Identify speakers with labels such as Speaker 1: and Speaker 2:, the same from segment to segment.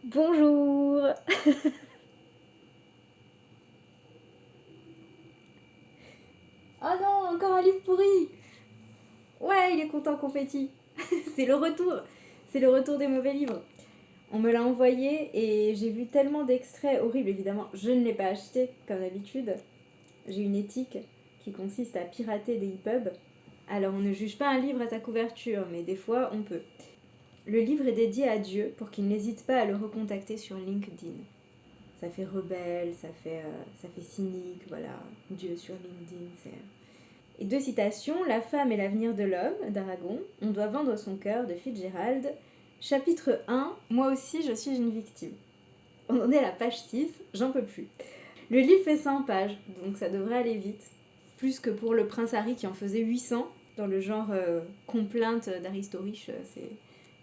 Speaker 1: Bonjour. Oh non, encore un livre pourri. Ouais, il est content, confetti. C'est le retour. C'est le retour des mauvais livres. On me l'a envoyé et j'ai vu tellement d'extraits horribles, évidemment. Je ne l'ai pas acheté, comme d'habitude. J'ai une éthique qui consiste à pirater des e-pubs. Alors on ne juge pas un livre à sa couverture, mais des fois on peut. Le livre est dédié à Dieu pour qu'il n'hésite pas à le recontacter sur LinkedIn. Ça fait rebelle, ça fait cynique, voilà. Dieu sur LinkedIn, c'est... Et deux citations, La femme et l'avenir de l'homme, d'Aragon, On doit vendre son cœur, de Fitzgerald. Chapitre 1, Moi aussi je suis une victime. On en est à la page 6, j'en peux plus. Le livre fait 100 pages, donc ça devrait aller vite. Plus que pour le prince Harry qui en faisait 800, dans le genre complainte d'Aristorich,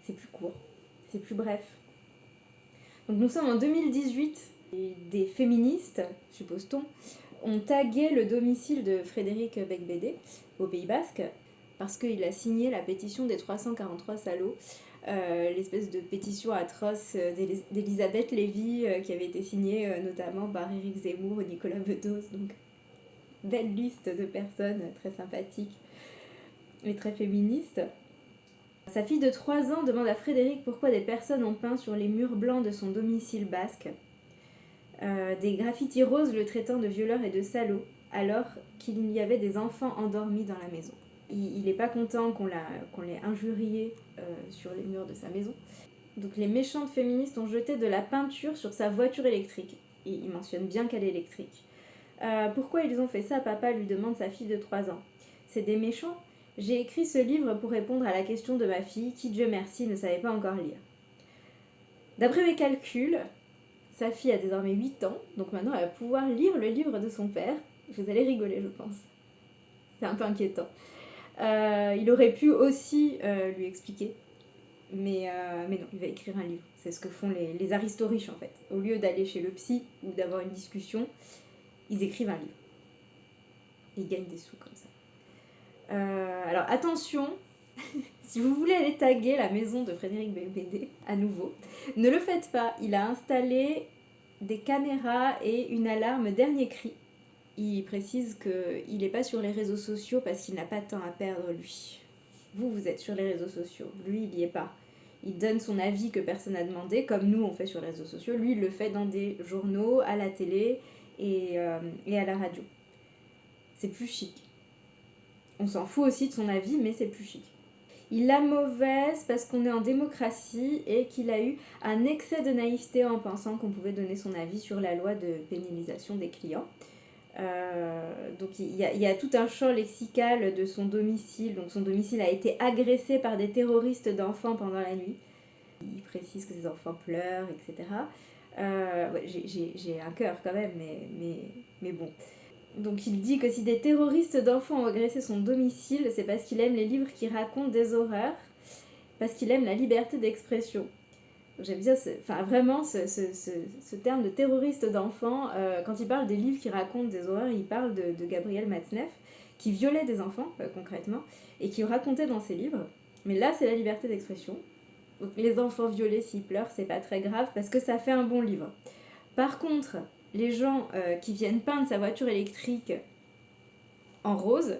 Speaker 1: c'est plus court, c'est plus bref. Donc nous sommes en 2018, et des féministes, suppose-t-on, ont tagué le domicile de Frédéric Becbédé au Pays Basque parce qu'il a signé la pétition des 343 salauds, l'espèce de pétition atroce d'Elisabeth Lévy qui avait été signée notamment par Éric Zemmour et Nicolas Bedos. Donc, belle liste de personnes très sympathiques mais très féministes. Sa fille de 3 ans demande à Frédéric pourquoi des personnes ont peint sur les murs blancs de son domicile basque des graffitis roses le traitant de violeur et de salaud, alors qu'il y avait des enfants endormis dans la maison. Il n'est pas content qu'on l'ait injurié sur les murs de sa maison. Donc les méchantes féministes ont jeté de la peinture sur sa voiture électrique. Et il mentionne bien qu'elle est électrique. Pourquoi ils ont fait ça, papa, lui demande sa fille de 3 ans. C'est des méchants. J'ai écrit ce livre pour répondre à la question de ma fille, qui, Dieu merci, ne savait pas encore lire. D'après mes calculs, sa fille a désormais 8 ans, donc maintenant elle va pouvoir lire le livre de son père. Vous allez rigoler, je pense. C'est un peu inquiétant. Il aurait pu aussi lui expliquer, mais non, il va écrire un livre. C'est ce que font les aristoriches en fait. Au lieu d'aller chez le psy ou d'avoir une discussion, ils écrivent un livre. Ils gagnent des sous comme ça. Alors attention, si vous voulez aller taguer la maison de Frédéric Becbédé à nouveau, ne le faites pas. Il a installé des caméras et une alarme dernier cri. Il précise qu'il n'est pas sur les réseaux sociaux parce qu'il n'a pas de temps à perdre, lui. Vous êtes sur les réseaux sociaux. Lui, il n'y est pas. Il donne son avis que personne n'a demandé, comme nous, on fait sur les réseaux sociaux. Lui, il le fait dans des journaux, à la télé et à la radio. C'est plus chic. On s'en fout aussi de son avis, mais c'est plus chic. Il l'a mauvaise parce qu'on est en démocratie et qu'il a eu un excès de naïveté en pensant qu'on pouvait donner son avis sur la loi de pénalisation des clients. Donc il y a tout un champ lexical de son domicile. Donc son domicile a été agressé par des terroristes d'enfants pendant la nuit. Il précise que ses enfants pleurent, etc. Ouais, j'ai un cœur quand même, mais bon. Donc il dit que si des terroristes d'enfants ont agressé son domicile, c'est parce qu'il aime les livres qui racontent des horreurs, parce qu'il aime la liberté d'expression. J'aime bien vraiment ce terme de terroriste d'enfant. Quand il parle des livres qui racontent des horreurs, il parle de Gabriel Matzneff, qui violait des enfants, concrètement, et qui racontait dans ses livres. Mais là, c'est la liberté d'expression. Donc les enfants violés, s'ils pleurent, c'est pas très grave, parce que ça fait un bon livre. Par contre, les gens qui viennent peindre sa voiture électrique en rose,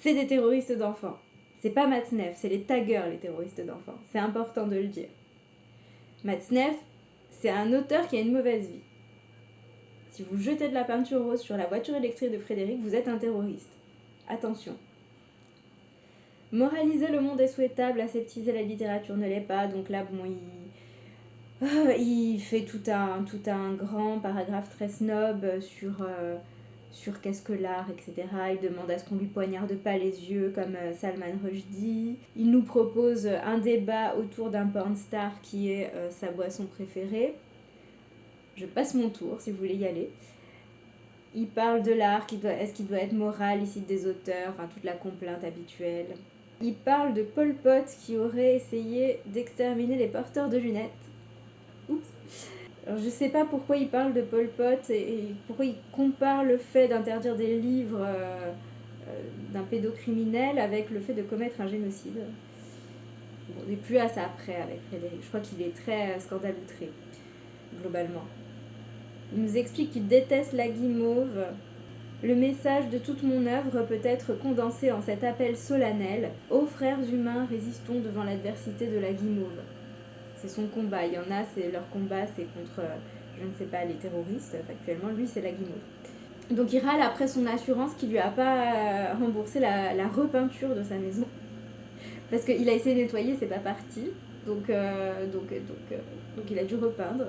Speaker 1: c'est des terroristes d'enfants. C'est pas Matzneff, c'est les taggers, les terroristes d'enfants. C'est important de le dire. Matzneff, c'est un auteur qui a une mauvaise vie. Si vous jetez de la peinture rose sur la voiture électrique de Frédéric, vous êtes un terroriste. Attention. Moraliser le monde est souhaitable, aseptiser la littérature ne l'est pas. Donc là, bon, il fait tout un grand paragraphe très snob sur qu'est-ce que l'art, etc. Il demande à ce qu'on lui poignarde pas les yeux comme Salman Rushdie. Il nous propose un débat autour d'un pornstar qui est sa boisson préférée. Je passe mon tour si vous voulez y aller. Il parle de l'art, est-ce qu'il doit être moral, il cite des auteurs, enfin toute la complainte habituelle. Il parle de Pol Pot qui aurait essayé d'exterminer les porteurs de lunettes. Oups. Alors je sais pas pourquoi il parle de Pol Pot et pourquoi il compare le fait d'interdire des livres d'un pédocriminel avec le fait de commettre un génocide. Bon, on n'est plus à ça après avec Frédéric, je crois qu'il est très scandale outré. globalement. Il nous explique qu'il déteste la guimauve. Le message de toute mon œuvre peut être condensé en cet appel solennel. Ô frères humains, résistons devant l'adversité de la guimauve. C'est son combat. Il y en a, leur combat, c'est contre, je ne sais pas, les terroristes. Factuellement, lui, c'est la guimauve. Donc il râle après son assurance qui lui a pas remboursé la repeinture de sa maison. Parce qu'il a essayé de nettoyer, c'est pas parti. Donc il a dû repeindre.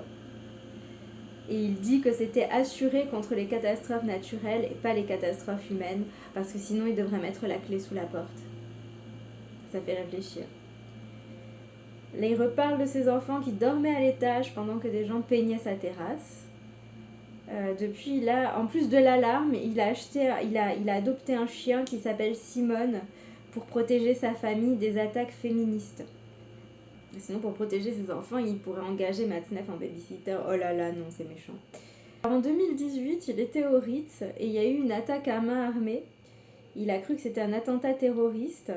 Speaker 1: Et il dit que c'était assuré contre les catastrophes naturelles et pas les catastrophes humaines, parce que sinon il devrait mettre la clé sous la porte. Ça fait réfléchir. Là, il reparle de ses enfants qui dormaient à l'étage pendant que des gens peignaient sa terrasse. Depuis, là, en plus de l'alarme, il a adopté un chien qui s'appelle Simone pour protéger sa famille des attaques féministes. Sinon, pour protéger ses enfants, il pourrait engager Matzneff en babysitter. Oh là là, non, c'est méchant. Alors, en 2018, il était au Ritz et il y a eu une attaque à main armée. Il a cru que c'était un attentat terroriste.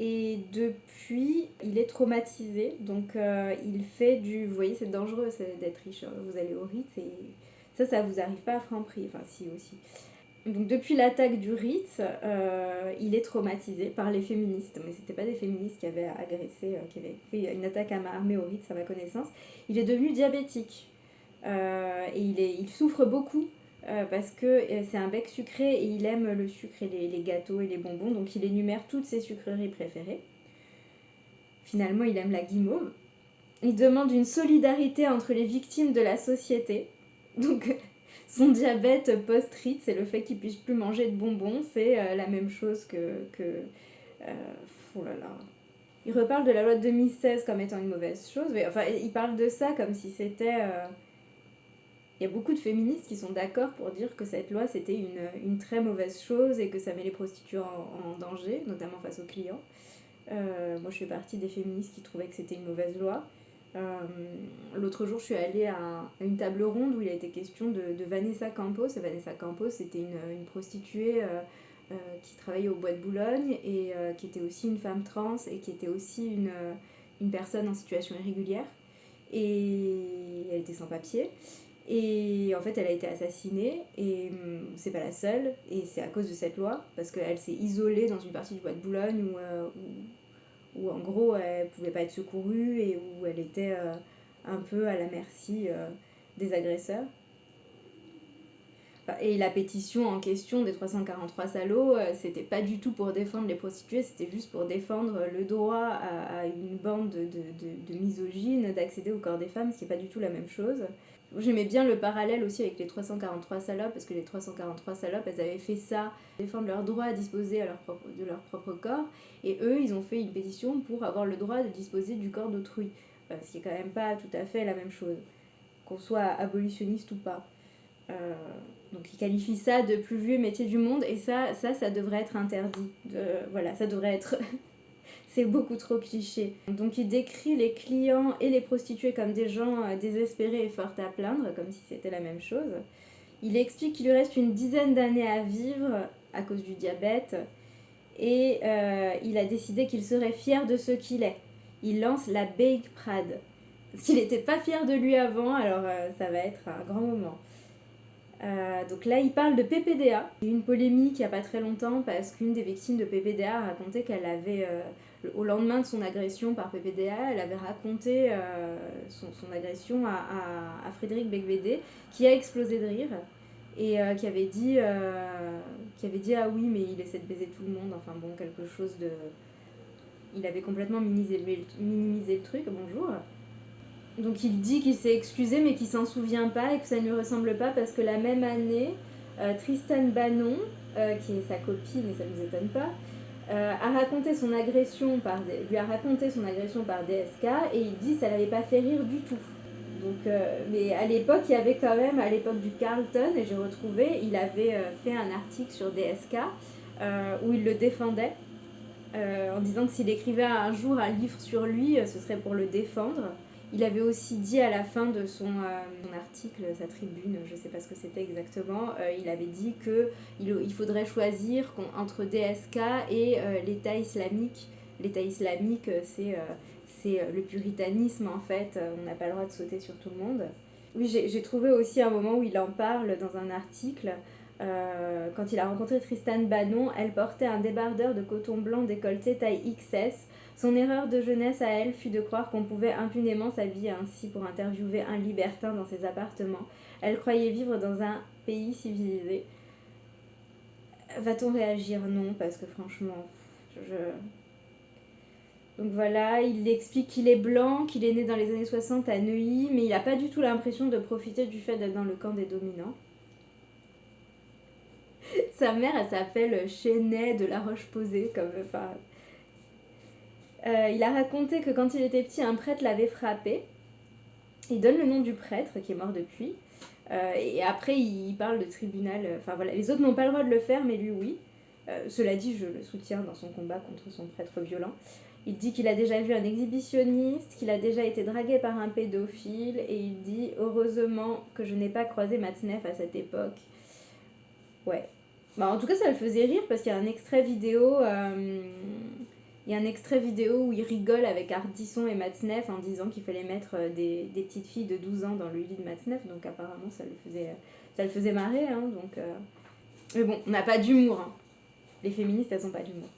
Speaker 1: Et depuis, il est traumatisé. Donc, il fait du... Vous voyez, c'est dangereux d'être riche. Vous allez au Ritz et ça vous arrive pas à Franprix. Enfin, si, aussi. Donc depuis l'attaque du Ritz, il est traumatisé par les féministes. Mais c'était pas des féministes qui avaient agressé, qui avaient fait une attaque à main armée au Ritz, à ma connaissance. Il est devenu diabétique. Et il souffre beaucoup parce que c'est un bec sucré et il aime le sucre et les gâteaux et les bonbons. Donc il énumère toutes ses sucreries préférées. Finalement, il aime la guimauve. Il demande une solidarité entre les victimes de la société. Donc... Son diabète post-Ritz, c'est le fait qu'il puisse plus manger de bonbons, c'est la même chose que oh là là. Il reparle de la loi de 2016 comme étant une mauvaise chose, mais enfin, il parle de ça comme si c'était... Il y a beaucoup de féministes qui sont d'accord pour dire que cette loi, c'était une très mauvaise chose et que ça met les prostituées en danger, notamment face aux clients. Moi, je fais partie des féministes qui trouvaient que c'était une mauvaise loi. L'autre jour, je suis allée à une table ronde où il a été question de Vanessa Campos. Et Vanessa Campos, c'était une prostituée qui travaillait au Bois de Boulogne et qui était aussi une femme trans et qui était aussi une personne en situation irrégulière. Et elle était sans papier. Et en fait, elle a été assassinée et c'est pas la seule. Et c'est à cause de cette loi, parce qu'elle s'est isolée dans une partie du Bois de Boulogne où en gros elle pouvait pas être secourue et où elle était un peu à la merci des agresseurs. Et la pétition en question des 343 salauds, c'était pas du tout pour défendre les prostituées, c'était juste pour défendre le droit à une bande de misogynes d'accéder au corps des femmes, ce qui est pas du tout la même chose. J'aimais bien le parallèle aussi avec les 343 salopes, parce que les 343 salopes, elles avaient fait ça, défendre leur droit à disposer de leur propre corps, et eux, ils ont fait une pétition pour avoir le droit de disposer du corps d'autrui, ce qui est quand même pas tout à fait la même chose, qu'on soit abolitionniste ou pas. Donc ils qualifient ça de plus vieux métier du monde, et ça devrait être interdit. Voilà, ça devrait être... C'est beaucoup trop cliché. Donc il décrit les clients et les prostituées comme des gens désespérés et forts à plaindre, comme si c'était la même chose. Il explique qu'il lui reste une dizaine d'années à vivre à cause du diabète, et il a décidé qu'il serait fier de ce qu'il est. Il lance la Bake Prad. Parce qu'il n'était pas fier de lui avant, alors ça va être un grand moment. Donc là, il parle de PPDA. Il y a eu une polémique il n'y a pas très longtemps parce qu'une des victimes de PPDA a raconté qu'elle avait, au lendemain de son agression par PPDA, elle avait raconté son agression à Frédéric Becbédé, qui a explosé de rire et qui avait dit ah oui, mais il essaie de baiser tout le monde. Enfin bon, quelque chose de... Il avait complètement minimisé le truc. Bonjour. Donc il dit qu'il s'est excusé mais qu'il s'en souvient pas et que ça ne lui ressemble pas parce que la même année, Tristan Bannon, qui est sa copine et ça ne nous étonne pas, lui a raconté son agression par DSK et il dit que ça l'avait pas fait rire du tout. Donc, mais à l'époque, il y avait quand même, à l'époque du Carlton, et j'ai retrouvé, il avait fait un article sur DSK où il le défendait en disant que s'il écrivait un jour un livre sur lui, ce serait pour le défendre. Il avait aussi dit à la fin de son article, sa tribune, je ne sais pas ce que c'était exactement, il avait dit qu'il faudrait choisir entre DSK et l'État islamique. L'État islamique, c'est le puritanisme en fait, on n'a pas le droit de sauter sur tout le monde. Oui, j'ai trouvé aussi un moment où il en parle dans un article. Quand il a rencontré Tristan Banon, elle portait un débardeur de coton blanc décolleté taille XS. Son erreur de jeunesse à elle fut de croire qu'on pouvait impunément s'habiller ainsi pour interviewer un libertin dans ses appartements. Elle croyait vivre dans un pays civilisé. Va-t-on réagir? Non, parce que franchement, donc voilà, il explique qu'il est blanc, qu'il est né dans les années 60 à Neuilly, mais il n'a pas du tout l'impression de profiter du fait d'être dans le camp des dominants. Sa mère, elle s'appelle Chesnay de la Roche-Posay, comme enfin. Il a raconté que quand il était petit, un prêtre l'avait frappé. Il donne le nom du prêtre, qui est mort depuis. Et après, il parle de tribunal. Enfin voilà, les autres n'ont pas le droit de le faire, mais lui, oui. Cela dit, je le soutiens dans son combat contre son prêtre violent. Il dit qu'il a déjà vu un exhibitionniste, qu'il a déjà été dragué par un pédophile, et il dit « Heureusement que je n'ai pas croisé Matzneff à cette époque. » Ouais. Bah, en tout cas, ça le faisait rire, parce qu'il y a un extrait vidéo... Il y a un extrait vidéo où il rigole avec Ardisson et Matzneff en disant qu'il fallait mettre des petites filles de 12 ans dans le lit de Matzneff, donc apparemment ça le faisait marrer, hein, donc... Mais bon, on n'a pas d'humour, hein. Les féministes, elles n'ont pas d'humour.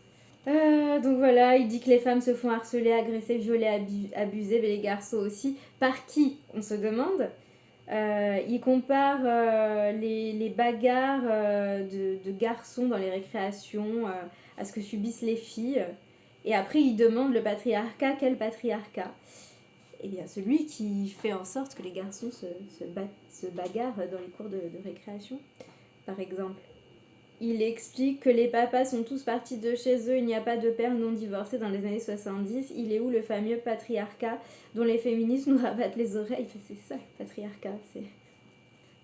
Speaker 1: Donc voilà, il dit que les femmes se font harceler, agresser, violer, abuser, mais les garçons aussi. Par qui? On se demande. Il compare les bagarres de garçons dans les récréations à ce que subissent les filles. Et après, il demande le patriarcat. Quel patriarcat? Eh bien, celui qui fait en sorte que les garçons se bagarrent dans les cours de récréation, par exemple. Il explique que les papas sont tous partis de chez eux, il n'y a pas de père non divorcé dans les années 70. Il est où le fameux patriarcat dont les féministes nous rabattent les oreilles? C'est ça le patriarcat, c'est...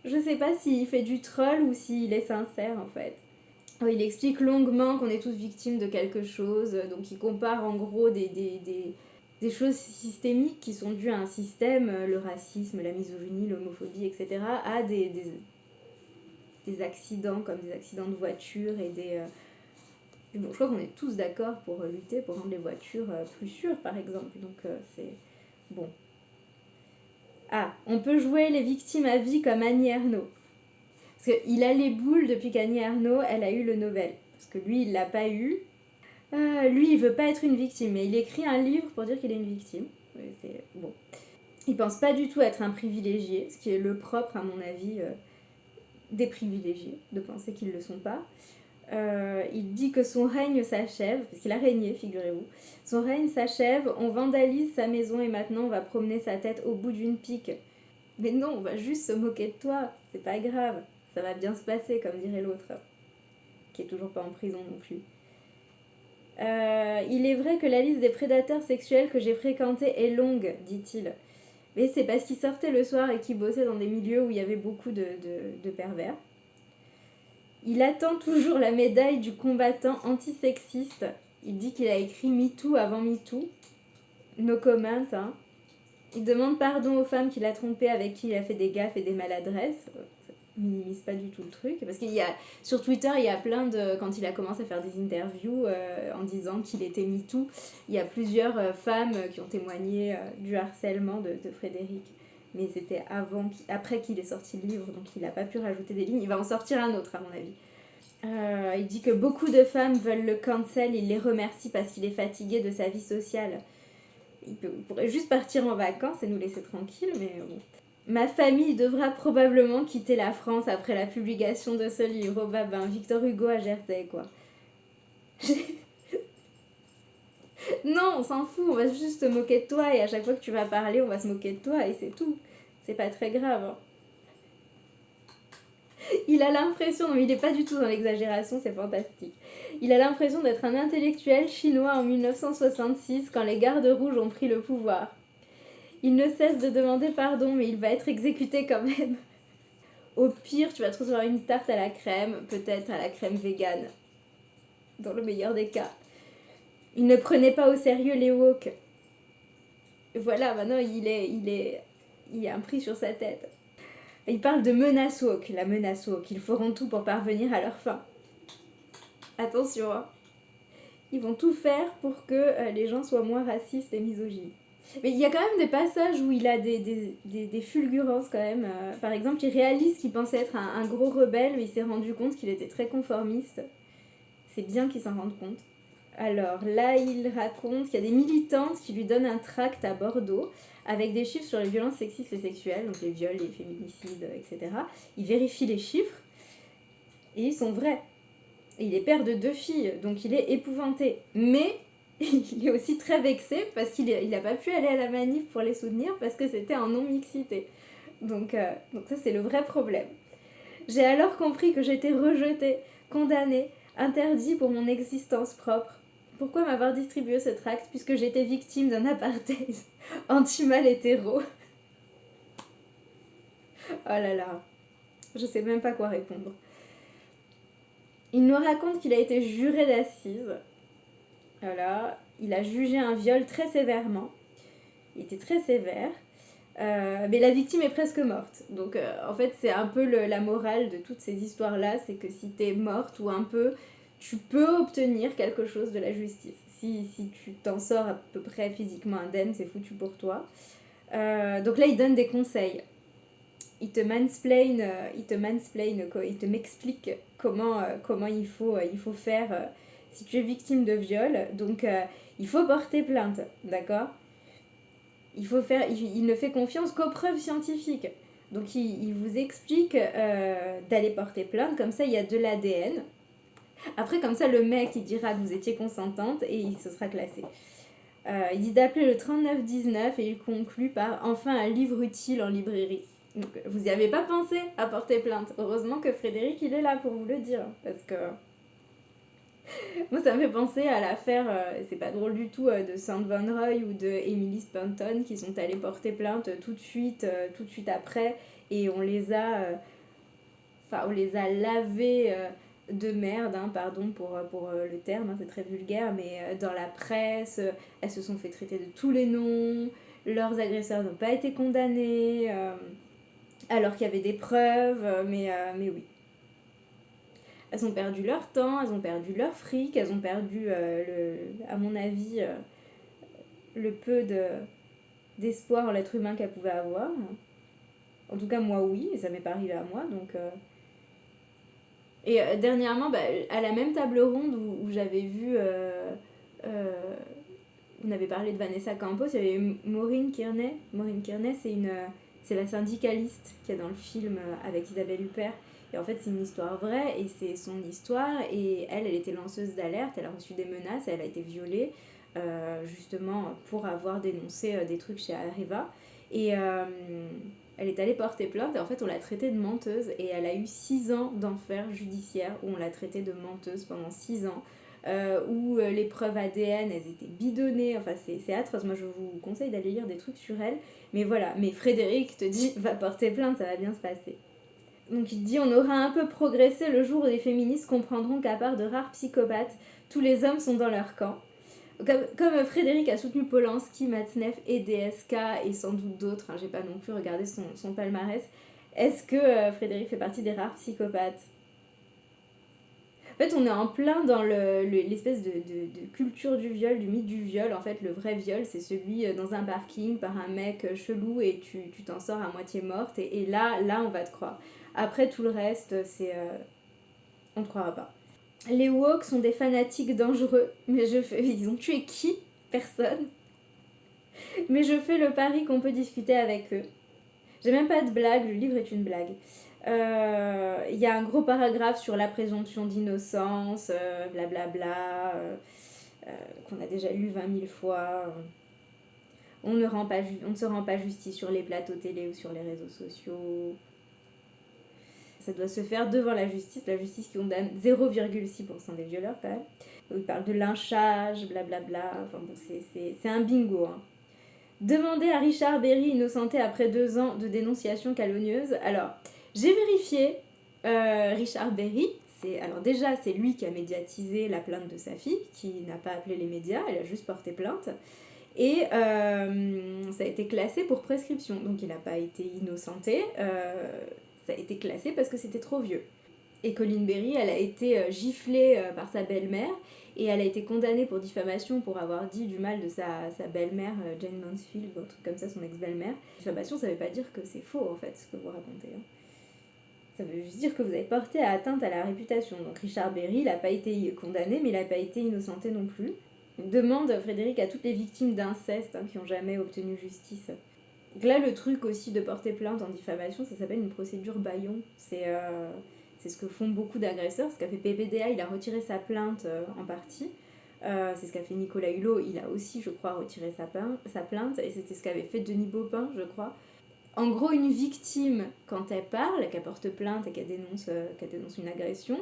Speaker 1: Je sais pas s'il fait du troll ou s'il est sincère en fait. Il explique longuement qu'on est tous victimes de quelque chose, donc il compare en gros des choses systémiques qui sont dues à un système, le racisme, la misogynie, l'homophobie, etc., à des accidents comme des accidents de voiture et des... Bon, je crois qu'on est tous d'accord pour lutter pour rendre les voitures plus sûres par exemple, donc c'est... Bon. Ah, on peut jouer les victimes à vie comme Annie Ernaux. Parce qu'il a les boules depuis qu'Annie Ernaux, elle a eu le Nobel. Parce que lui, il l'a pas eu. Lui, il veut pas être une victime, mais il écrit un livre pour dire qu'il est une victime. C'est... Bon. Il pense pas du tout être un privilégié, ce qui est le propre, à mon avis, des privilégiés, de penser qu'ils le sont pas. Il dit que son règne s'achève, parce qu'il a régné, figurez-vous. Son règne s'achève, on vandalise sa maison et maintenant on va promener sa tête au bout d'une pique. Mais non, on va juste se moquer de toi, c'est pas grave, ça va bien se passer, comme dirait l'autre, qui est toujours pas en prison non plus. Il est vrai que la liste des prédateurs sexuels que j'ai fréquentés est longue, dit-il. Mais c'est parce qu'il sortait le soir et qu'il bossait dans des milieux où il y avait beaucoup de pervers. Il attend toujours la médaille du combattant antisexiste. Il dit qu'il a écrit MeToo avant MeToo. No comment, hein. Il demande pardon aux femmes qu'il a trompées, avec qui il a fait des gaffes et des maladresses. Ça minimise pas du tout le truc. Parce qu'il y a, sur Twitter, il y a plein de... Quand il a commencé à faire des interviews en disant qu'il était MeToo, il y a plusieurs femmes qui ont témoigné du harcèlement de Frédéric. Mais c'était après qu'il ait sorti le livre, donc il n'a pas pu rajouter des lignes. Il va en sortir un autre, à mon avis. Il dit que beaucoup de femmes veulent le cancel, il les remercie parce qu'il est fatigué de sa vie sociale. Il pourrait juste partir en vacances et nous laisser tranquilles, mais bon. Ma famille devra probablement quitter la France après la publication de ce livre. Oh babin, Victor Hugo à Jersey, quoi. Non, on s'en fout, on va juste se moquer de toi et à chaque fois que tu vas parler, on va se moquer de toi et c'est tout. C'est pas très grave, hein. Il a l'impression, non mais il n'est pas du tout dans l'exagération, c'est fantastique. Il a l'impression d'être un intellectuel chinois en 1966 quand les gardes rouges ont pris le pouvoir. Il ne cesse de demander pardon, mais il va être exécuté quand même. Au pire, tu vas te recevoir une tarte à la crème, peut-être à la crème végane. Dans le meilleur des cas. Il ne prenait pas au sérieux les woke. Voilà, maintenant il y a un prix sur sa tête. Il parle de menace woke, la menace woke. Ils feront tout pour parvenir à leur fin. Attention, hein. Ils vont tout faire pour que les gens soient moins racistes et misogynes. Mais il y a quand même des passages où il a des fulgurances quand même. Par exemple, il réalise qu'il pensait être un gros rebelle, mais il s'est rendu compte qu'il était très conformiste. C'est bien qu'il s'en rende compte. Alors là, il raconte qu'il y a des militantes qui lui donnent un tract à Bordeaux avec des chiffres sur les violences sexistes et sexuelles, donc les viols, les féminicides, etc. Il vérifie les chiffres et ils sont vrais. Et il est père de 2 filles, donc il est épouvanté. Mais il est aussi très vexé parce qu'il n'a pas pu aller à la manif pour les soutenir parce que c'était en non-mixité. Donc ça, c'est le vrai problème. J'ai alors compris que j'étais rejetée, condamnée, interdite pour mon existence propre. Pourquoi m'avoir distribué ce tract puisque j'étais victime d'un apartheid anti-mâle hétéro? Oh là là, je sais même pas quoi répondre. Il nous raconte qu'il a été juré d'assises. Voilà, il a jugé un viol très sévèrement. Il était très sévère. Mais la victime est presque morte. Donc en fait, c'est un peu la morale de toutes ces histoires-là, c'est que si t'es morte ou un peu, tu peux obtenir quelque chose de la justice. Si tu t'en sors à peu près physiquement indemne, c'est foutu pour toi. Donc là, il donne des conseils. Il te mansplain, il te m'explique comment il faut faire si tu es victime de viol. Donc il faut porter plainte, d'accord? Il ne fait confiance qu'aux preuves scientifiques. Donc il vous explique d'aller porter plainte, comme ça il y a de l'ADN. Après comme ça le mec il dira que vous étiez consentante et il se sera classé. Il dit d'appeler le 3919 et il conclut par enfin un livre utile en librairie. Donc vous n'y avez pas pensé à porter plainte. Heureusement que Frédéric il est là pour vous le dire. Parce que moi, ça me fait penser à l'affaire, c'est pas drôle du tout, de Sand Van Roy ou de Emily Stanton qui sont allés porter plainte tout de suite après, et on les a lavés de merde, hein, pardon pour le terme, hein, c'est très vulgaire, mais dans la presse, elles se sont fait traiter de tous les noms, leurs agresseurs n'ont pas été condamnés, alors qu'il y avait des preuves, mais oui. Elles ont perdu leur temps, elles ont perdu leur fric, elles ont perdu, à mon avis, le peu d'espoir en l'être humain qu'elles pouvaient avoir. En tout cas, moi, oui, et ça m'est pas arrivé à moi. Donc, Et dernièrement, à la même table ronde où j'avais vu... on avait parlé de Vanessa Campos, il y avait Maureen Kearney. Maureen Kearney, c'est la syndicaliste qui est dans le film avec Isabelle Huppert. Et en fait, c'est une histoire vraie et c'est son histoire. Et elle était lanceuse d'alerte, elle a reçu des menaces, elle a été violée, justement pour avoir dénoncé des trucs chez Areva. Et elle est allée porter plainte et en fait, on l'a traitée de menteuse. Et elle a eu 6 ans d'enfer judiciaire où on l'a traitée de menteuse pendant 6 ans. Où les preuves ADN, elles étaient bidonnées. Enfin, c'est atroce. Moi, je vous conseille d'aller lire des trucs sur elle. Mais voilà, mais Frédéric te dit, va porter plainte, ça va bien se passer. Donc il dit, on aura un peu progressé le jour où les féministes comprendront qu'à part de rares psychopathes, tous les hommes sont dans leur camp. Comme Frédéric a soutenu Polanski, Matzneff et DSK et sans doute d'autres, hein, j'ai pas non plus regardé son palmarès, est-ce que Frédéric fait partie des rares psychopathes? En fait, on est en plein dans l'espèce de culture du viol, du mythe du viol. En fait, le vrai viol, c'est celui dans un parking par un mec chelou et tu t'en sors à moitié morte. Et là, on va te croire. Après, tout le reste, c'est... on ne croira pas. Les woke sont des fanatiques dangereux. Mais ils ont tué qui? Personne. Mais je fais le pari qu'on peut discuter avec eux. J'ai même pas de blague, le livre est une blague. Il y a un gros paragraphe sur la présomption d'innocence, blablabla, qu'on a déjà lu 20 000 fois. On ne se rend pas justice sur les plateaux télé ou sur les réseaux sociaux. Ça doit se faire devant la justice qui condamne 0,6% des violeurs quand même. Donc, il parle de lynchage, blablabla. Enfin bon, c'est un bingo, hein. Demander à Richard Berry innocenté après 2 ans de dénonciation calomnieuse. Alors, j'ai vérifié, Richard Berry, alors déjà c'est lui qui a médiatisé la plainte de sa fille, qui n'a pas appelé les médias, elle a juste porté plainte. Et ça a été classé pour prescription, donc il n'a pas été innocenté, ça a été classé parce que c'était trop vieux. Et Colleen Berry, elle a été giflée par sa belle-mère, Et elle a été condamnée pour diffamation pour avoir dit du mal de sa belle-mère, Jane Mansfield, ou un truc comme ça, son ex-belle-mère. Diffamation, ça veut pas dire que c'est faux, en fait, ce que vous racontez. Hein. Ça veut juste dire que vous avez porté atteinte à la réputation. Donc Richard Berry, il n'a pas été condamné, mais il n'a pas été innocenté non plus. Demande, Frédéric, à toutes les victimes d'inceste qui n'ont jamais obtenu justice. Donc là, le truc aussi de porter plainte en diffamation, ça s'appelle une procédure bâillon. C'est ce que font beaucoup d'agresseurs. Ce qu'a fait PPDA, il a retiré sa plainte en partie. C'est ce qu'a fait Nicolas Hulot, il a aussi, je crois, retiré sa plainte. Et c'était ce qu'avait fait Denis Baupin, je crois. En gros, une victime, quand elle parle, qu'elle porte plainte et qu'elle dénonce une agression,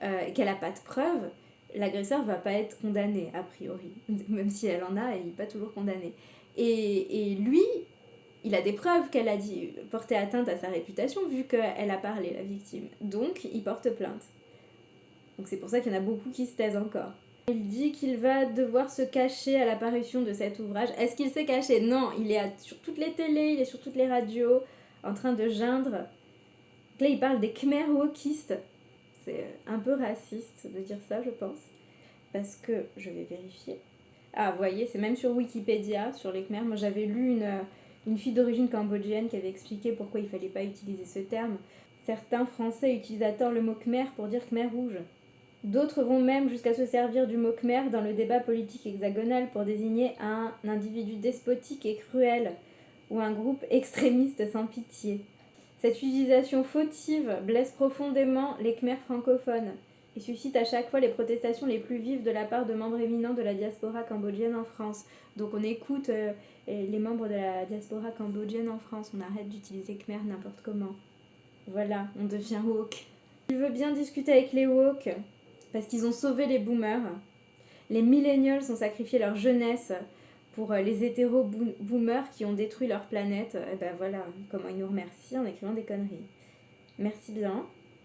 Speaker 1: et qu'elle n'a pas de preuves, l'agresseur va pas être condamné, a priori. Même si elle en a, elle n'est pas toujours condamnée. Et lui, il a des preuves qu'elle a dit porter atteinte à sa réputation, vu qu'elle a parlé, la victime. Donc, il porte plainte. Donc c'est pour ça qu'il y en a beaucoup qui se taisent encore. Il dit qu'il va devoir se cacher à l'apparition de cet ouvrage. Est-ce qu'il s'est caché? Non, il est sur toutes les télés, il est sur toutes les radios, en train de geindre. Donc là, il parle des Khmer wokistes. C'est un peu raciste de dire ça, je pense. Parce que, je vais vérifier. Ah, vous voyez, c'est même sur Wikipédia, sur les Khmer. Moi, j'avais lu une fille d'origine cambodgienne qui avait expliqué pourquoi il ne fallait pas utiliser ce terme. Certains Français utilisent à tort le mot Khmer pour dire Khmer rouge. D'autres vont même jusqu'à se servir du mot Khmer dans le débat politique hexagonal pour désigner un individu despotique et cruel ou un groupe extrémiste sans pitié. Cette utilisation fautive blesse profondément les Khmers francophones et suscite à chaque fois les protestations les plus vives de la part de membres éminents de la diaspora cambodgienne en France. Donc on écoute les membres de la diaspora cambodgienne en France, on arrête d'utiliser Khmer n'importe comment. Voilà, on devient woke. Je veux bien discuter avec les woke, parce qu'ils ont sauvé les boomers. Les millennials ont sacrifié leur jeunesse pour les hétéro-boomers qui ont détruit leur planète. Et ben voilà comment ils nous remercient en écrivant des conneries. Merci bien.